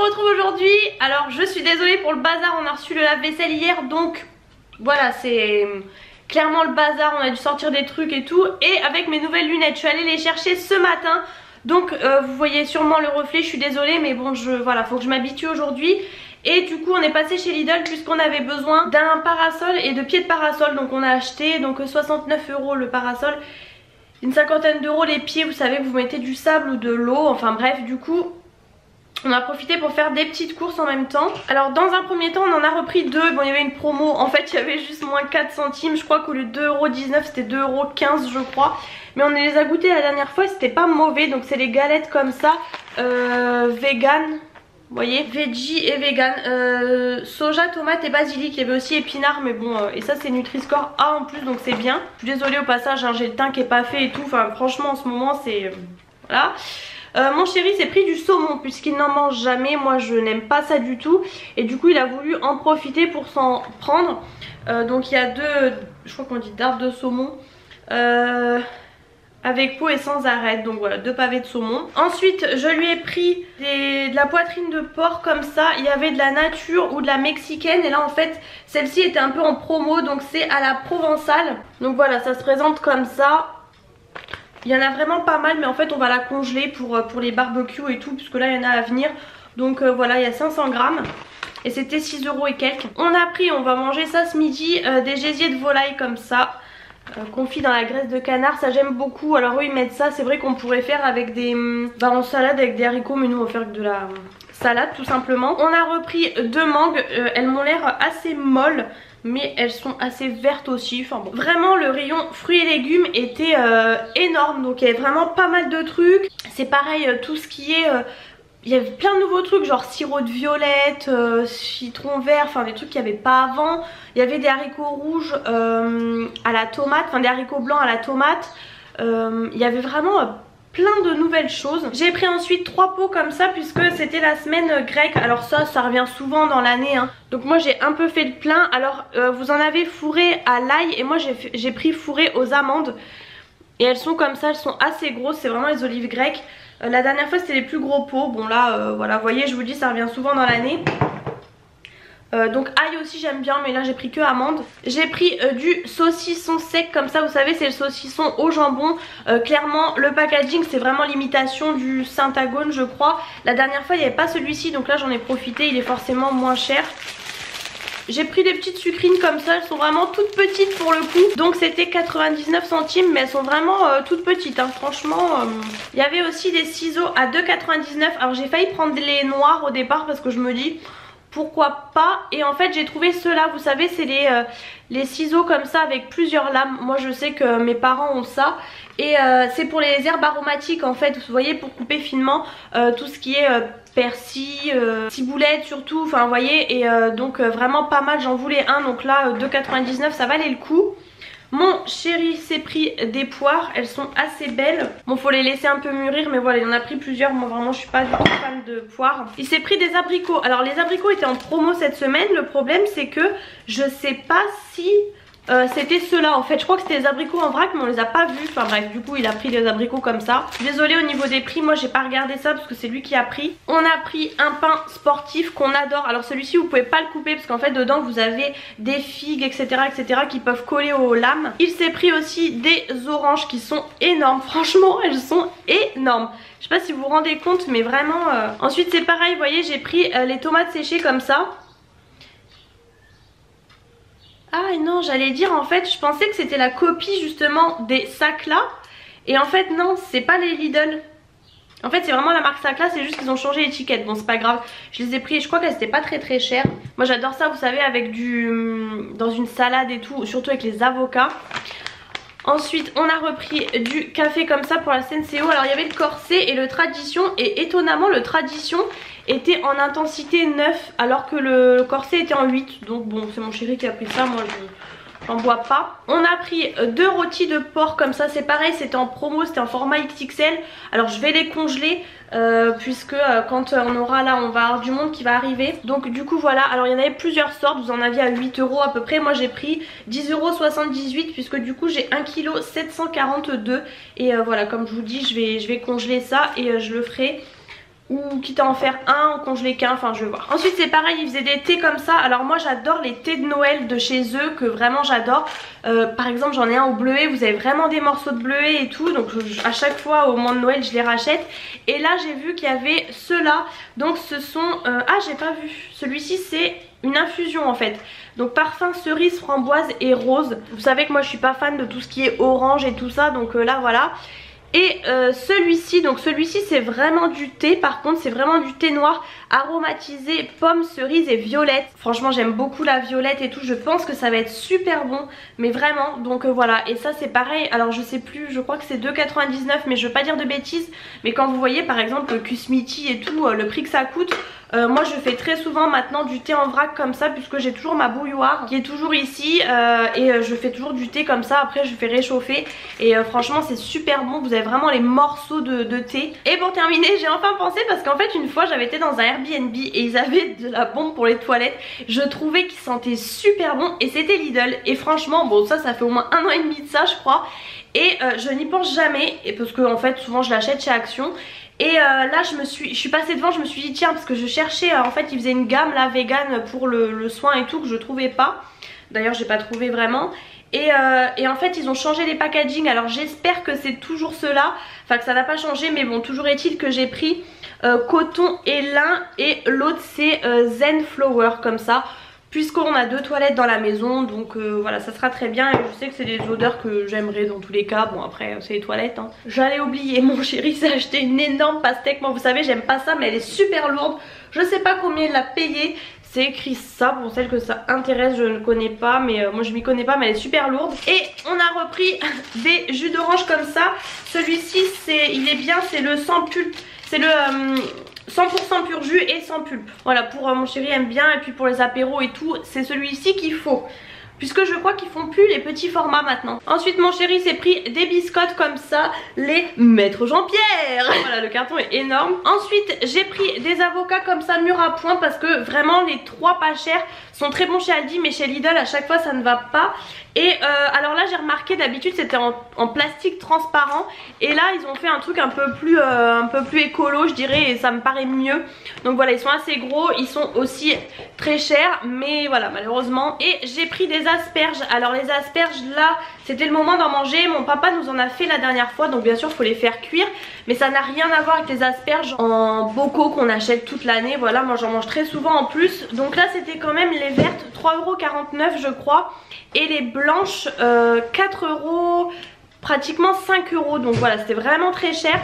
retrouve aujourd'hui. Alors je suis désolée pour le bazar, on a reçu le lave-vaisselle hier, donc voilà, c'est clairement le bazar, on a dû sortir des trucs et tout. Et avec mes nouvelles lunettes, je suis allée les chercher ce matin. Donc vous voyez sûrement le reflet, je suis désolée, mais bon, voilà, faut que je m'habitue aujourd'hui. Et du coup on est passé chez Lidl puisqu'on avait besoin d'un parasol et de pieds de parasol. Donc on a acheté donc 69 € le parasol, une cinquantaine d'euros les pieds. Vous savez, vous mettez du sable ou de l'eau, enfin bref, du coup on a profité pour faire des petites courses en même temps. Alors dans un premier temps on en a repris deux. Bon, il y avait une promo, en fait il y avait juste moins 4 centimes. Je crois qu'au lieu de 2,19 € c'était 2,15 € je crois. Mais on les a goûtés la dernière fois et c'était pas mauvais. Donc c'est les galettes comme ça, vegan, vous voyez, veggie et vegan, soja, tomate et basilic. Il y avait aussi épinards, mais bon, et ça c'est Nutri-Score A en plus, donc c'est bien. Je suis désolée au passage, hein, j'ai le teint qui est pas fait et tout. Enfin franchement en ce moment c'est... voilà. Mon chéri s'est pris du saumon puisqu'il n'en mange jamais. Moi je n'aime pas ça du tout. Et du coup il a voulu en profiter pour s'en prendre. Donc il y a deux, je crois qu'on dit dardes de saumon. Avec peau et sans arête, donc voilà, 2 pavés de saumon. Ensuite je lui ai pris de la poitrine de porc comme ça. Il y avait de la nature ou de la mexicaine, et là en fait celle-ci était un peu en promo, donc c'est à la provençale. Donc voilà, ça se présente comme ça. Il y en a vraiment pas mal, mais en fait on va la congeler pour les barbecues et tout, puisque là il y en a à venir. Donc voilà, il y a 500 grammes et c'était 6 € et quelques. On a pris, on va manger ça ce midi, des gésiers de volaille comme ça, confit dans la graisse de canard, ça j'aime beaucoup. Alors eux ils mettent ça, c'est vrai qu'on pourrait faire avec des... en salade avec des haricots, mais nous on va faire de la salade tout simplement. On a repris 2 mangues, elles m'ont l'air assez molles, mais elles sont assez vertes aussi. Enfin bon, vraiment le rayon fruits et légumes était énorme, donc il y avait vraiment pas mal de trucs. C'est pareil, tout ce qui est... il y avait plein de nouveaux trucs, genre sirop de violette, citron vert, enfin des trucs qu'il n'y avait pas avant. Il y avait des haricots rouges à la tomate, enfin des haricots blancs à la tomate. Il y avait vraiment plein de nouvelles choses. J'ai pris ensuite 3 pots comme ça puisque c'était la semaine grecque. Alors ça revient souvent dans l'année, hein. Donc moi j'ai un peu fait le plein. Alors vous en avez fourré à l'ail et moi j'ai pris fourré aux amandes. Et elles sont comme ça, elles sont assez grosses, c'est vraiment les olives grecques. La dernière fois c'était les plus gros pots. Bon là voilà, vous voyez, je vous dis ça revient souvent dans l'année. Donc ail aussi j'aime bien, mais là j'ai pris que amandes. J'ai pris du saucisson sec comme ça, vous savez c'est le saucisson au jambon. Clairement le packaging c'est vraiment l'imitation du Saint-Agone je crois. La dernière fois il n'y avait pas celui-ci, donc là j'en ai profité, il est forcément moins cher. J'ai pris des petites sucrines comme ça, elles sont vraiment toutes petites pour le coup. Donc c'était 99 centimes, mais elles sont vraiment toutes petites, hein. Franchement. Il y avait aussi des ciseaux à 2,99 €. Alors j'ai failli prendre les noirs au départ parce que je me dis pourquoi pas. Et en fait j'ai trouvé ceux-là, vous savez c'est les ciseaux comme ça avec plusieurs lames. Moi je sais que mes parents ont ça. Et c'est pour les herbes aromatiques en fait, vous voyez, pour couper finement tout ce qui est persil, ciboulette surtout, enfin vous voyez. Et donc vraiment pas mal, j'en voulais un, donc là 2,99 € ça valait le coup. Mon chéri s'est pris des poires, elles sont assez belles. Bon faut les laisser un peu mûrir, mais voilà il en a pris plusieurs. Moi vraiment je suis pas du tout fan de poires. Il s'est pris des abricots. Alors les abricots étaient en promo cette semaine. Le problème c'est que je sais pas si... c'était ceux-là en fait, je crois que c'était des abricots en vrac mais on les a pas vus. Enfin bref, du coup il a pris des abricots comme ça. Désolée au niveau des prix, moi j'ai pas regardé ça parce que c'est lui qui a pris. On a pris un pain sportif qu'on adore. Alors celui-ci vous pouvez pas le couper parce qu'en fait dedans vous avez des figues etc qui peuvent coller aux lames. Il s'est pris aussi des oranges qui sont énormes, franchement elles sont énormes. Je sais pas si vous vous rendez compte mais vraiment Ensuite c'est pareil, vous voyez j'ai pris les tomates séchées comme ça. Ah non, j'allais dire en fait, je pensais que c'était la copie justement des Sacla. Et en fait non, c'est pas les Lidl. En fait c'est vraiment la marque Sacla, c'est juste qu'ils ont changé l'étiquette. Bon c'est pas grave, je les ai pris et je crois qu'elles étaient pas très chères. Moi j'adore ça, vous savez, avec dans une salade et tout, surtout avec les avocats. Ensuite on a repris du café comme ça pour la Senseo. Alors il y avait le corset et le tradition, et étonnamment le tradition était en intensité 9 alors que le corset était en 8. Donc bon c'est mon chéri qui a pris ça, moi j'en bois pas. On a pris 2 rôtis de porc comme ça, c'est pareil, c'était en promo, c'était en format XXL. Alors je vais les congeler puisque quand on aura là, on va avoir du monde qui va arriver. Donc du coup voilà, alors il y en avait plusieurs sortes, vous en aviez à 8 € à peu près. Moi j'ai pris 10,78 € puisque du coup j'ai 1,742 kg. Et voilà, comme je vous dis, je vais congeler ça et je le ferai ou quitte à en faire un, en congeler qu'un, enfin je vais voir. Ensuite c'est pareil, ils faisaient des thés comme ça. Alors moi j'adore les thés de Noël de chez eux, que vraiment j'adore. Par exemple j'en ai un au bleuet, vous avez vraiment des morceaux de bleuet et tout. Donc à chaque fois au moment de Noël je les rachète. Et là j'ai vu qu'il y avait ceux-là. Donc ce sont... ah j'ai pas vu, celui-ci c'est une infusion en fait. Donc parfum cerise, framboise et rose. Vous savez que moi je suis pas fan de tout ce qui est orange et tout ça. Donc là voilà. Et celui-ci, donc celui-ci c'est vraiment du thé, par contre c'est vraiment du thé noir aromatisé pomme, cerise et violette. Franchement j'aime beaucoup la violette et tout, je pense que ça va être super bon, mais vraiment. Donc voilà, et ça c'est pareil, alors je sais plus, je crois que c'est 2,99 mais je veux pas dire de bêtises. Mais quand vous voyez par exemple le Kusmiti et tout, le prix que ça coûte, moi je fais très souvent maintenant du thé en vrac comme ça, puisque j'ai toujours ma bouilloire qui est toujours ici, et je fais toujours du thé comme ça, après je fais réchauffer. Et franchement c'est super bon, vous avez vraiment les morceaux de thé. Et pour terminer j'ai enfin pensé, parce qu'en fait une fois j'avais été dans un Airbnb et ils avaient de la bombe pour les toilettes. Je trouvais qu'ils sentaient super bon et c'était Lidl. Et franchement bon ça fait au moins 1 an et demi de ça je crois. Et je n'y pense jamais, et parce que en fait souvent je l'achète chez Action. Et là je suis passée devant, je me suis dit tiens, parce que je cherchais, en fait ils faisaient une gamme là vegan pour le soin et tout, que je trouvais pas. D'ailleurs j'ai pas trouvé vraiment. Et en fait ils ont changé les packaging, alors j'espère que c'est toujours ceux-là, enfin que ça n'a pas changé, mais bon toujours est-il que j'ai pris coton et lin, et l'autre c'est Zen Flower comme ça. Puisqu'on a 2 toilettes dans la maison, donc voilà ça sera très bien. Et je sais que c'est des odeurs que j'aimerais dans tous les cas. Bon après c'est les toilettes hein. J'allais oublier, mon chéri s'est acheté une énorme pastèque. Moi vous savez j'aime pas ça, mais elle est super lourde. Je sais pas combien il l'a payé. C'est écrit ça, pour celles que ça intéresse, je ne connais pas, mais moi je m'y connais pas, mais elle est super lourde. Et on a repris des jus d'orange comme ça. Celui-ci il est bien, c'est le sans pulpe, c'est le 100% pur jus et sans pulpe. Voilà, pour mon chéri aime bien, et puis pour les apéros et tout, c'est celui-ci qu'il faut. Puisque je crois qu'ils font plus les petits formats maintenant. Ensuite mon chéri s'est pris des biscottes comme ça, les Maître Jean-Pierre. Voilà, le carton est énorme. Ensuite j'ai pris des avocats comme ça mûrs à point, parce que vraiment les 3 pas chers sont très bons chez Aldi, mais chez Lidl à chaque fois ça ne va pas. Et alors là j'ai remarqué, d'habitude c'était en plastique transparent, et là ils ont fait un truc un peu plus écolo je dirais, et ça me paraît mieux. Donc voilà, ils sont assez gros, ils sont aussi très chers, mais voilà malheureusement. Et j'ai pris des asperges. Alors les asperges là c'était le moment d'en manger, mon papa nous en a fait la dernière fois, donc bien sûr il faut les faire cuire, mais ça n'a rien à voir avec les asperges en bocaux qu'on achète toute l'année. Voilà, moi j'en mange très souvent en plus. Donc là c'était quand même les vertes 3,49 € je crois, et les blanches 4 €, pratiquement 5 €. Donc voilà, c'était vraiment très cher.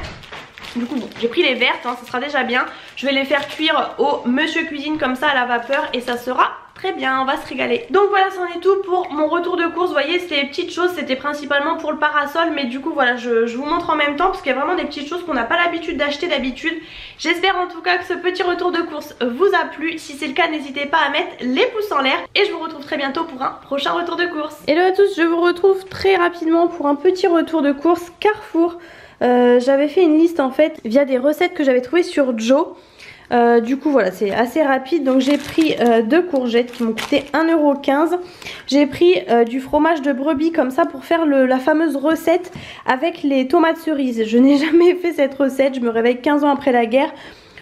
Du coup bon, j'ai pris les vertes, hein, ça sera déjà bien. Je vais les faire cuire au Monsieur Cuisine comme ça à la vapeur, et ça sera très bien, on va se régaler. Donc voilà, c'en est tout pour mon retour de course. Vous voyez, c'était les petites choses, c'était principalement pour le parasol, mais du coup voilà, je vous montre en même temps, parce qu'il y a vraiment des petites choses qu'on n'a pas l'habitude d'acheter d'habitude. J'espère en tout cas que ce petit retour de course vous a plu. Si c'est le cas, n'hésitez pas à mettre les pouces en l'air, et je vous retrouve très bientôt pour un prochain retour de course. Hello à tous, je vous retrouve très rapidement pour un petit retour de course Carrefour. J'avais fait une liste en fait via des recettes que j'avais trouvées sur Joe. Du coup voilà, c'est assez rapide. Donc j'ai pris 2 courgettes qui m'ont coûté 1,15 €. J'ai pris du fromage de brebis comme ça pour faire la fameuse recette avec les tomates cerises. Je n'ai jamais fait cette recette, je me réveille 15 ans après la guerre.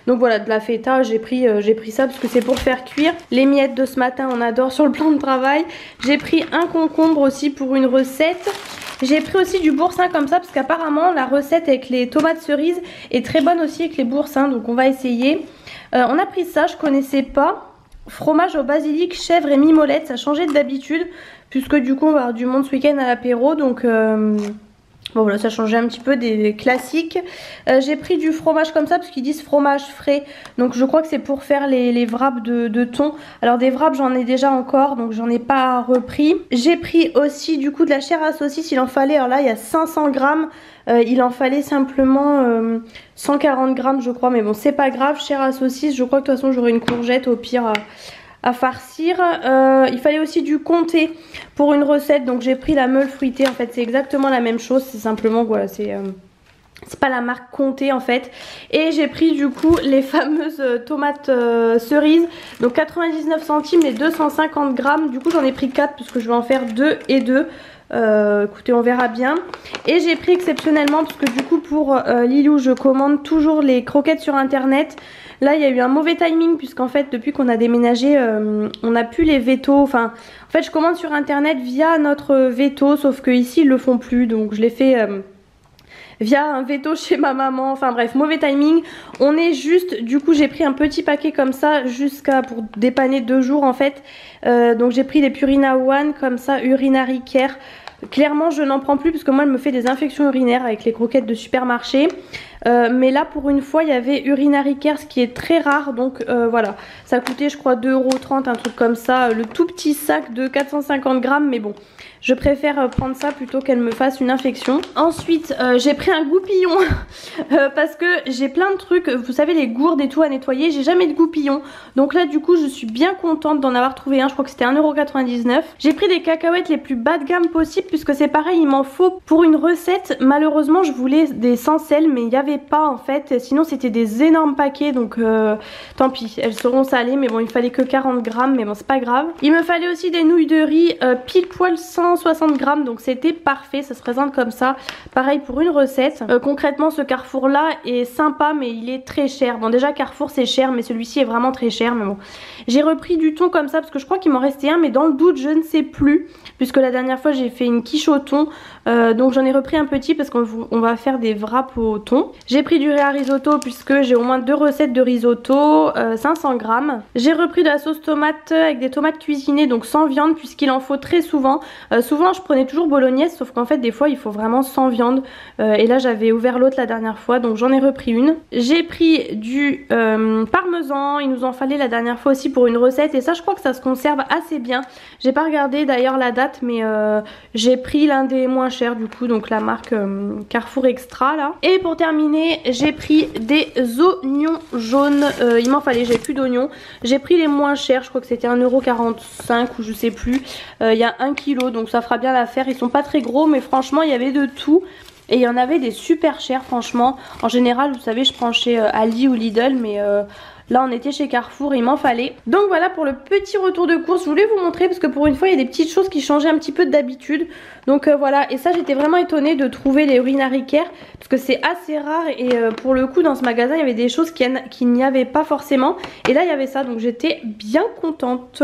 Donc voilà, de la feta, j'ai pris ça parce que c'est pour faire cuire. Les miettes de ce matin, on adore sur le plan de travail. J'ai pris un concombre aussi pour une recette. J'ai pris aussi du boursin comme ça, parce qu'apparemment la recette avec les tomates cerises est très bonne aussi avec les boursins, donc on va essayer. On a pris ça, je connaissais pas. Fromage au basilic, chèvre et mimolette, ça changeait d'habitude, puisque du coup on va avoir du monde ce week-end à l'apéro, donc bon voilà, ça changeait un petit peu des classiques. J'ai pris du fromage comme ça parce qu'ils disent fromage frais, donc je crois que c'est pour faire les wraps de thon. Alors des wraps j'en ai déjà encore, donc j'en ai pas repris. J'ai pris aussi du coup de la chair à saucisse, il en fallait, alors là il y a 500 grammes, il en fallait simplement 140 grammes je crois, mais bon c'est pas grave. Chair à saucisse, je crois que de toute façon j'aurai une courgette au pire à farcir. Il fallait aussi du comté pour une recette, donc j'ai pris la meule fruitée. En fait c'est exactement la même chose, c'est simplement voilà, c'est pas la marque comté en fait. Et j'ai pris du coup les fameuses tomates cerises, donc 99 centimes les 250 grammes. Du coup j'en ai pris 4 parce que je vais en faire 2 et 2. Écoutez, on verra bien. Et j'ai pris exceptionnellement, parce que du coup pour Lilou je commande toujours les croquettes sur internet. Là il y a eu un mauvais timing puisqu'en fait depuis qu'on a déménagé on n'a plus les vétos. Enfin en fait je commande sur internet via notre veto, sauf que ici ils le font plus, donc je l'ai fait via un veto chez ma maman. Enfin bref, mauvais timing. On est juste, du coup j'ai pris un petit paquet comme ça jusqu'à pour dépanner 2 jours en fait. Donc j'ai pris les Purina One comme ça, Urinary Care. Clairement je n'en prends plus parce que moi elle me fait des infections urinaires avec les croquettes de supermarché. Mais là pour une fois il y avait Urinary Care, ce qui est très rare, donc voilà. Ça coûtait je crois 2,30 €, un truc comme ça, le tout petit sac de 450 grammes, mais bon. Je préfère prendre ça plutôt qu'elle me fasse une infection. Ensuite j'ai pris un goupillon parce que j'ai plein de trucs, vous savez les gourdes et tout à nettoyer, j'ai jamais de goupillon. Donc là du coup je suis bien contente d'en avoir trouvé un, je crois que c'était 1,99 €. J'ai pris des cacahuètes les plus bas de gamme possible puisque c'est pareil, il m'en faut pour une recette. Malheureusement je voulais des sans sel mais il n'y avait pas en fait, sinon c'était des énormes paquets, donc tant pis, elles seront salées, mais bon il fallait que 40 grammes, mais bon c'est pas grave. Il me fallait aussi des nouilles de riz pile poil 160 grammes, donc c'était parfait, ça se présente comme ça, pareil pour une recette. Concrètement ce Carrefour là est sympa mais il est très cher. Bon déjà Carrefour c'est cher mais celui-ci est vraiment très cher, mais bon. J'ai repris du thon comme ça parce que je crois qu'il m'en restait un, mais dans le doute je ne sais plus, puisque la dernière fois j'ai fait une quiche au thon, donc j'en ai repris un petit parce qu'on va faire des wraps au thon. J'ai pris du riz à risotto puisque j'ai au moins 2 recettes de risotto, 500 grammes. J'ai repris de la sauce tomate avec des tomates cuisinées, donc sans viande puisqu'il en faut très souvent. Souvent je prenais toujours bolognaise, sauf qu'en fait des fois il faut vraiment sans viande, et là j'avais ouvert l'autre la dernière fois, donc j'en ai repris une. J'ai pris du parmesan, il nous en fallait la dernière fois aussi pour une recette, et ça je crois que ça se conserve assez bien. J'ai pas regardé d'ailleurs la date, mais j'ai pris l'un des moins chers du coup, donc la marque Carrefour Extra là. Et pour terminer j'ai pris des oignons jaunes, il m'en fallait, j'avais plus d'oignons. J'ai pris les moins chers, je crois que c'était 1,45 € ou je sais plus. Il y a 1 kg, donc ça fera bien l'affaire. Ils sont pas très gros mais franchement il y avait de tout. Et il y en avait des super chers franchement. En général vous savez je prends chez Aldi ou Lidl, mais là on était chez Carrefour, il m'en fallait. Donc voilà pour le petit retour de course. Je voulais vous montrer parce que pour une fois il y a des petites choses qui changeaient un petit peu d'habitude. Donc voilà, et ça j'étais vraiment étonnée de trouver les Urinary Care parce que c'est assez rare, et pour le coup dans ce magasin il y avait des choses qu'il n'y avait pas forcément. Et là il y avait ça, donc j'étais bien contente.